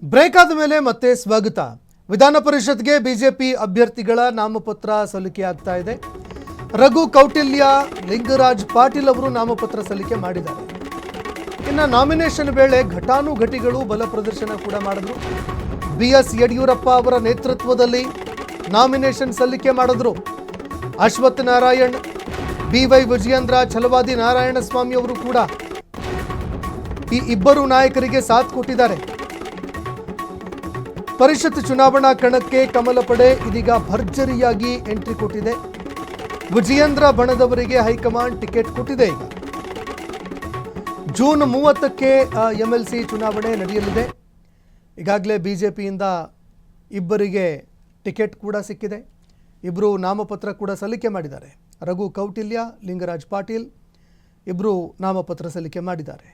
Break ಆದ ಮೇಲೆ ಮತ್ತೆ ಸ್ವಾಗತ. ವಿಧಾನ ಪರಿಷತ್ಗೆ ಬಿಜೆಪಿ ಅಭ್ಯರ್ಥಿಗಳ ನಾಮಪತ್ರ ಸಲ್ಲಿಕೆ ಆಗ್ತಾ ಇದೆ. ರಘು ಕೌಟಿಲ್ಯ, ಲಿಂಗರಾಜ್ ಪಾಟೀಲ್ ಅವರು ನಾಮಪತ್ರ ಸಲ್ಲಿಕೆ ಮಾಡಿದ್ದಾರೆ. ಇನ್ನು ನಾಮಿನೇಷನ್ ವೇಳೆ ಘಟಾನುಘಟಿಗಳು ಬಲ ಪ್ರದರ್ಶನ ಕೂಡ ಮಾಡಿದ್ರು. ಬಿಎಸ್ ಯಡಿಯೂರಪ್ಪ ಅವರ ನೇತೃತ್ವದಲ್ಲಿ ನಾಮಿನೇಷನ್ ಸಲ್ಲಿಕೆ ಮಾಡಿದ್ರು. ಅಶ್ವಥ್ ನಾರಾಯಣ್, ಬಿವೈ ವಿಜಯೇಂದ್ರ, ಛಲವಾದಿ ನಾರಾಯಣಸ್ವಾಮಿ ಅವರು ಕೂಡ ಈ ಇಬ್ಬರು ನಾಯಕರಿಗೆ ಸಾಥ್ ಕೊಟ್ಟಿದ್ದಾರೆ. ಪರಿಷತ್ ಚುನಾವಣಾ ಕಣಕ್ಕೆ ಕಮಲ ಪಡೆ ಇದೀಗ ಭರ್ಜರಿಯಾಗಿ ಎಂಟ್ರಿ ಕೊಟ್ಟಿದೆ. ವಿಜಯೇಂದ್ರ ಬಣದವರಿಗೆ ಹೈಕಮಾಂಡ್ ಟಿಕೆಟ್ ಕೊಟ್ಟಿದೆ. ಈಗ ಜೂನ್ 30ಕ್ಕೆ MLC ಚುನಾವಣೆ ನಡೆಯಲಿದೆ. ಈಗಾಗಲೇ ಬಿಜೆಪಿಯಿಂದ ಇಬ್ಬರಿಗೆ ಟಿಕೆಟ್ ಕೂಡ ಸಿಕ್ಕಿದೆ. ಇಬ್ಬರು ನಾಮಪತ್ರ ಕೂಡ ಸಲ್ಲಿಕೆ ಮಾಡಿದ್ದಾರೆ. ರಘು ಕೌಟಿಲ್ಯ, ಲಿಂಗರಾಜ್ ಪಾಟೀಲ್ ಇಬ್ಬರು ನಾಮಪತ್ರ ಸಲ್ಲಿಕೆ ಮಾಡಿದ್ದಾರೆ.